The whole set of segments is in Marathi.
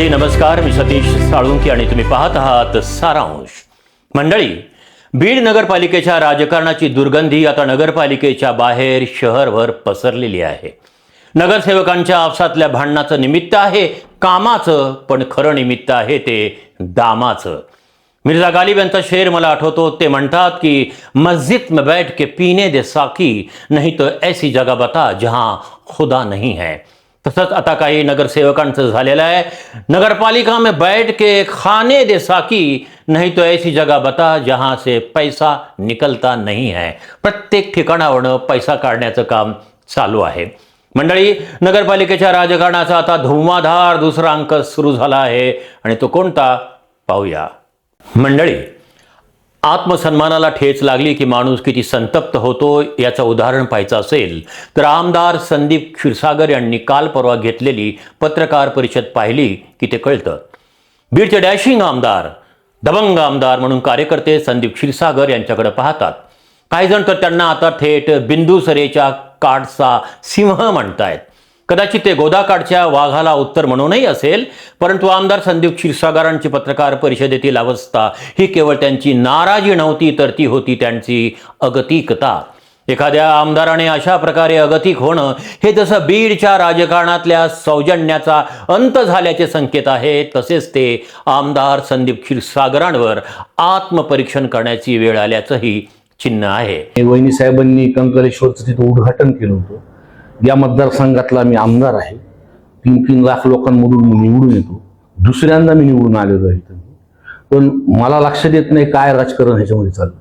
मंडळी नमस्कार, मी सतीश साळुंके आणि तुम्ही पाहत आहात सारांश. मंडळी, बीड नगरपालिकेच्या राजकारणाची दुर्गंधी आता नगरपालिकेच्या बाहेर शहरभर पसरलेली आहे. नगरसेवकांच्या आपसातल्या भांडणाचं निमित्त आहे कामाचं, पण खरं निमित्त आहे ते दामाचं. मिर्झा गालिब यांचा शेर मला आठवतो. ते म्हणतात की मस्जिद में बैठ के पीने दे साकी, नहीं तो ऐसी जगह बता जहां खुदा नहीं है. तसंच आता काही नगरसेवकांचं झालेलं आहे. नगरपालिका में बैठ के खाने दे साकी, नहीं तो ऐसी जगह बता जहां से पैसा निकलता नहीं है. प्रत्येक ठिकाणावरून पैसा काढण्याचं काम चालू आहे. मंडळी, नगरपालिकेच्या राजकारणाचा आता धुमाधार दुसरा अंक सुरू झाला आहे आणि तो कोणता पाहूया. मंडळी, आत्मसन्मानाला ठेच लागली की माणूस किती संतप्त होतो याचं उदाहरण पाहायचं असेल तर आमदार संदीप क्षीरसागर यांनी काल परवा घेतलेली पत्रकार परिषद पाहिली की ते कळतं. बीडचे डॅशिंग आमदार, दबंग आमदार म्हणून कार्यकर्ते संदीप क्षीरसागर यांच्याकडे पाहतात. काही जण तर त्यांना आता थेट बिंदुसरेच्या काठचा सिंह म्हणतायत. कदाचित ते गोदाकाठच्या वाघाला उत्तर म्हणूनही असेल, परंतु आमदार संदीप क्षीरसागरांची पत्रकार परिषदेतील अवस्था ही केवळ त्यांची नाराजी नव्हती, तर ती होती त्यांची अगतिकता. एखाद्या आमदाराने अशा प्रकारे अगतिक होणं हे जसं बीडच्या राजकारणातल्या सौजन्याचा अंत झाल्याचे संकेत आहे, तसेच ते आमदार संदीप क्षीरसागरांवर आत्मपरीक्षण करण्याची वेळ आल्याचंही चिन्ह आहे. वहिनी साहेबांनी कंकलेश्वरचं तिथं उद्घाटन केलं होतं. या मतदारसंघातला मी आमदार आहे. 3-3 लाख लोकांमधून मी निवडून येतो. दुसऱ्यांदा मी निवडून आलेलो आहे. पण मला लक्षात येत नाही काय राजकारण ह्याच्यामध्ये चाललं.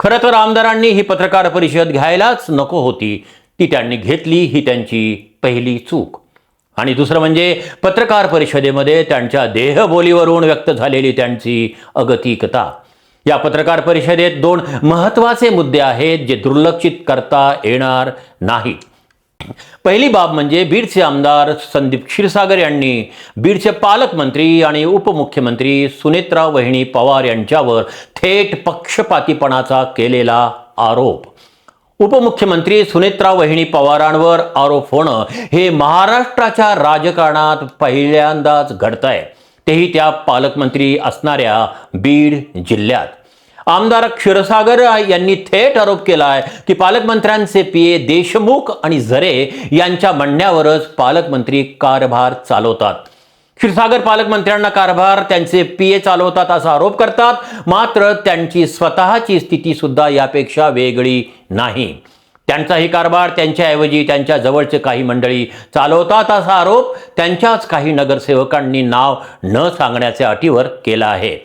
खरं तर आमदारांनी ही पत्रकार परिषद घ्यायलाच नको होती. ती त्यांनी घेतली, ही त्यांची पहिली चूक. आणि दुसरं म्हणजे पत्रकार परिषदेमध्ये त्यांच्या देहबोलीवरून व्यक्त झालेली त्यांची अगतिकता. या पत्रकार परिषदेत 2 महत्त्वाचे मुद्दे आहेत जे दुर्लक्षित करता येणार नाहीत. पहिली बाब म्हणजे बीडचे आमदार संदीप क्षीरसागर यांनी बीडचे पालकमंत्री आणि उपमुख्यमंत्री सुनेत्रा वहिनी पवार यांच्यावर थेट पक्षपातीपणाचा केलेला आरोप. उपमुख्यमंत्री सुनेत्रा वहिनी पवारांवर आरोप होणं हे महाराष्ट्राच्या राजकारणात पहिल्यांदाच घडतंय, तेही त्या पालकमंत्री असणाऱ्या बीड जिल्ह्यात. आमदार क्षीरसागर यांनी थेट आरोप केलाय की पालकमंत्र्यांचे पीए देशमुख आणि झरे यांच्या म्हणण्यावरच पालकमंत्री कारभार चालवतात. क्षीरसागर पालकमंत्र्यांना कारभार त्यांचे पीए चालवतात असा आरोप करतात, मात्र त्यांची स्वतःची स्थिती सुद्धा यापेक्षा वेगळी नाही. त्यांचाही कारभार त्यांच्याऐवजी त्यांच्या जवळचे काही मंडळी चालवतात असा आरोप त्यांच्याच काही नगरसेवकांनी नाव न सांगण्याच्या अटीवर केला आहे.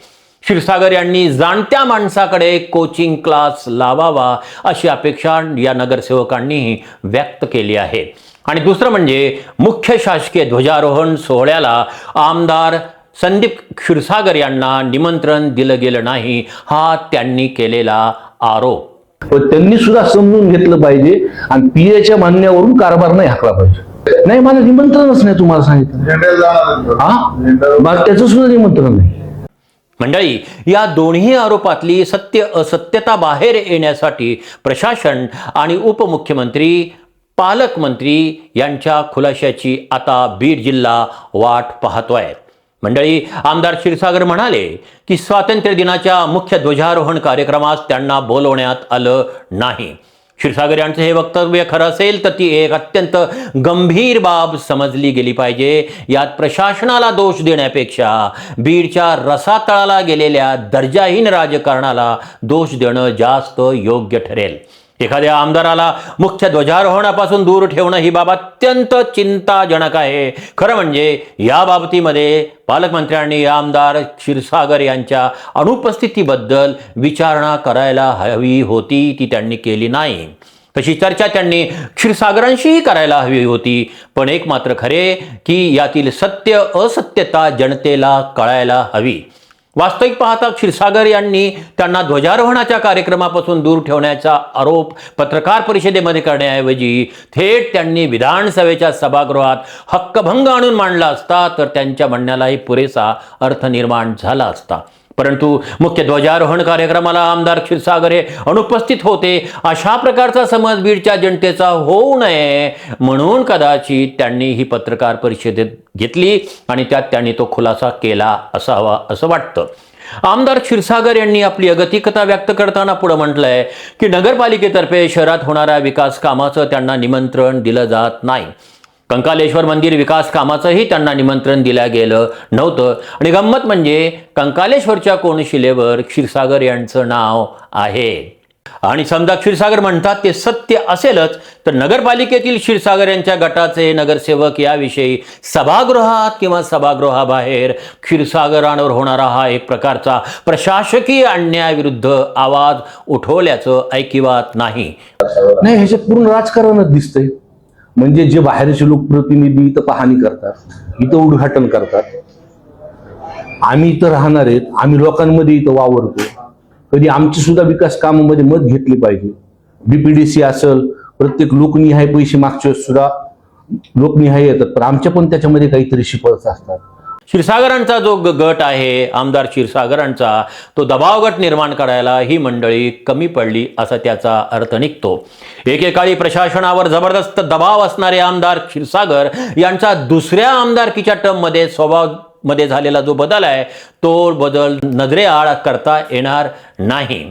क्षीरसागर यांनी जाणत्या माणसाकडे कोचिंग क्लास लावावा अशी अपेक्षा या नगरसेवकांनीही व्यक्त केली आहे. आणि दुसरं म्हणजे मुख्य शासकीय ध्वजारोहण सोहळ्याला आमदार संदीप क्षीरसागर यांना निमंत्रण दिलं गेलं नाही, हा त्यांनी केलेला आरोप. पण त्यांनी सुद्धा समजून घेतलं पाहिजे आणि पीएच्या म्हणण्यावरून कारभार नाही हाकला पाहिजे. नाही, मला निमंत्रणच नाही, तुम्हाला सांगितलं. मला त्याचं सुद्धा निमंत्रण नाही. मंडळी, या दोन्ही आरोपातली सत्य असत्यता बाहेर येण्यासाठी प्रशासन आणि उपमुख्यमंत्री पालकमंत्री यांच्या खुलाशाची आता बीड जिल्हा वाट पाहतोय. मंडळी, आमदार क्षीरसागर म्हणाले की स्वातंत्र्य दिनाच्या मुख्य ध्वजारोहण कार्यक्रमास त्यांना बोलवण्यात आलं नाही. क्षीरसागर यांचं हे वक्तव्य खरं असेल तर ती एक अत्यंत गंभीर बाब समजली गेली पाहिजे. यात प्रशासनाला दोष देण्यापेक्षा बीडच्या रसातळाला गेलेल्या दर्जाहीन राजकारणाला दोष देणं जास्त योग्य ठरेल. एखाद्या आमदाराला मुख्य ध्वजारोहणापासून दूर ठेवणं ही बाब अत्यंत चिंताजनक आहे. खरं म्हणजे या बाबतीमध्ये पालकमंत्र्यांनी आमदार क्षीरसागर यांच्या अनुपस्थितीबद्दल विचारणा करायला हवी होती, ती त्यांनी केली नाही. तशी चर्चा त्यांनी क्षीरसागरांशीही करायला हवी होती. पण एक मात्र खरे की यातील सत्य असत्यता जनतेला कळायला हवी. वास्तविक पाहता क्षीरसागर यांनी त्यांना ध्वजारोहणाच्या कार्यक्रमापासून दूर ठेवण्याचा आरोप पत्रकार परिषदेमध्ये करण्याऐवजी थेट त्यांनी विधानसभेच्या सभागृहात हक्कभंग आणून मांडला असता तर त्यांच्या म्हणण्यालाही पुरेसा अर्थ निर्माण झाला असता. परंतु मुख्य ध्वजारोहण कार्यक्रमाला आमदार क्षीरसागर हे अनुपस्थित होते. अशा प्रकारचा समज बीडच्या जनतेचा होऊ नये म्हणून कदाचित त्यांनी ही पत्रकार परिषदेत घेतली आणि त्यात त्यांनी तो खुलासा केला असावा असं वाटतं. आमदार क्षीरसागर यांनी आपली अगतिकता व्यक्त करताना पुढे म्हटलंय की नगरपालिकेतर्फे शहरात होणाऱ्या विकास कामाचं त्यांना निमंत्रण दिलं जात नाही. कंकालेश्वर मंदिर विकास कामाचंही त्यांना निमंत्रण दिलं गेलं नव्हतं आणि गंमत म्हणजे कंकालेश्वरच्या कोनशिलेवर क्षीरसागर यांचं नाव आहे. आणि समजा क्षीरसागर म्हणतात ते सत्य असेलच तर नगरपालिकेतील क्षीरसागर यांच्या गटाचे नगरसेवक याविषयी सभागृहात किंवा सभागृहाबाहेर क्षीरसागरांवर होणारा हा एक प्रकारचा प्रशासकीय अन्यायाविरुद्ध आवाज उठवल्याचं ऐकिवात नाही. ह्याच्यात पूर्ण राजकारणच दिसतंय. म्हणजे जे बाहेरचे लोकप्रतिनिधी इथं पाहणी करतात, इथं उद्घाटन करतात, आम्ही इथं राहणार आहेत, आम्ही लोकांमध्ये इथं वावरतो, कधी आमची सुद्धा विकास कामामध्ये मत घेतली पाहिजे. बीपीडीसी असेल, प्रत्येक लोकनिहाय पैसे मागच्या सुद्धा लोकनिहाय येतात, पण आमच्या पण त्याच्यामध्ये काहीतरी शिफारस असतात. क्षीरसागरांचा जो गट आहे आमदार क्षीरसागरांचा, तो दबाव गट निर्माण करायला ही मंडळी कमी पडली असा त्याचा अर्थ निघतो. एकेकाळी प्रशासनावर जबरदस्त दबाव असणारे आमदार क्षीरसागर यांचा दुसऱ्या आमदारकीच्या टर्ममध्ये स्वभावामध्ये झालेला जो बदल आहे तो बदल नजरेआड करता येणार नाही.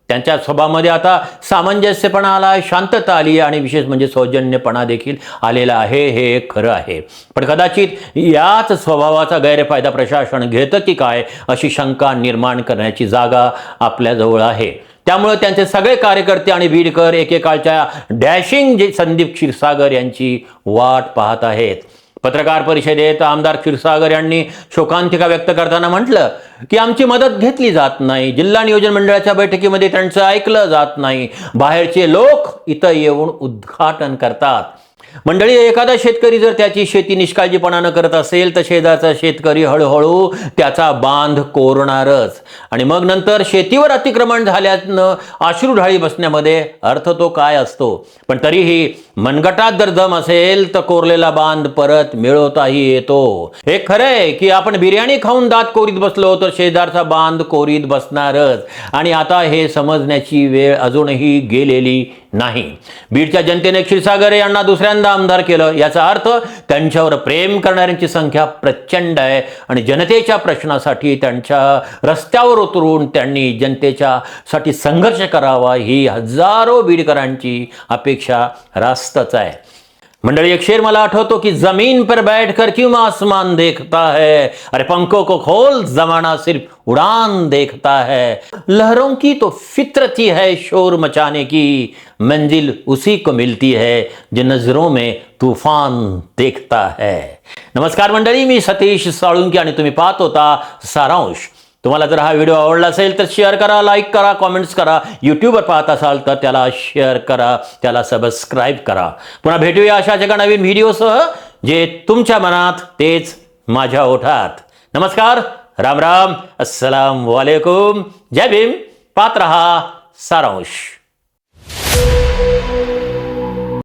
त्यांच्या स्वभावामध्ये आता सामंजस्यपणा आला, शांतता आली आणि विशेष म्हणजे सौजन्यपणा देखील आलेला आहे, हे खरं आहे. पण कदाचित याच स्वभावाचा गैरफायदा प्रशासन घेतं की काय अशी शंका निर्माण करण्याची जागा आपल्याजवळ आहे. त्यामुळे त्यांचे सगळे कार्यकर्ते आणि बीडकर एकेकाळच्या डॅशिंग जे संदीप क्षीरसागर यांची वाट पाहत आहेत. पत्रकार परिषदेत आमदार क्षीरसागर यांनी शोकांतिका व्यक्त करताना म्हटलं की आमची मदत घेतली जात नाही, जिल्हा नियोजन मंडळाच्या बैठकीमध्ये त्यांचं ऐकलं जात नाही, बाहेरचे लोक इथं येऊन उद्घाटन करतात. मंडळी, एखादा शेतकरी जर त्याची शेती निष्काळजीपणानं करत असेल तर शेजारचा शेतकरी हळूहळू त्याचा बांध कोरणारच आणि मग नंतर शेतीवर अतिक्रमण झाल्यानं अश्रुढाळी बसण्यामध्ये अर्थ तो काय असतो. पण तरीही मनगटात जर दम असेल तर कोरलेला बांध परत मिळवताही येतो. हे खरंय की आपण बिर्याणी खाऊन दात कोरीत बसलो तर शेजारचा बांध कोरीत बसणारच आणि आता हे समजण्याची वेळ अजूनही गेलेली नाही. बीडच्या जनतेने क्षीरसागर यांना दुसऱ्यांदा आमदार केलं याचा अर्थ त्यांच्यावर प्रेम करणाऱ्यांची संख्या प्रचंड आहे आणि जनतेच्या प्रश्नासाठी त्यांच्या रस्त्यावर उतरून त्यांनी जनतेच्या साठी संघर्ष करावा ही हजारो बीडकरांची अपेक्षा रास्तच आहे. मंडळी, एक शेर मला आठवतो की जमीन पर बैठकर क्यों आसमान देखता है, अरे पंखों को खोल जमाना सिर्फ उड़ान देखता है, लहरों की तो फितरत ही है शोर मचाने की, मंजिल उसी को मिलती है जो नजरों में तूफान देखता है. नमस्कार मंडळी, मी सतीश साळुंके आणि तुम्ही पाहत होता सारांश. तुम्हाला जर हा व्हिडिओ आवडला असेल तर शेअर करा, लाईक करा, कॉमेंट्स करा. यूट्यूबवर पाहत असाल तर त्याला शेअर करा, त्याला सबस्क्राईब करा. पुन्हा भेटूया अशाच एका नवीन व्हिडिओसह, जे तुमच्या मनात तेच माझ्या ओठात. नमस्कार, राम राम, अस्सलाम वालेकुम, जय भीम. पाहत रहा सारांश.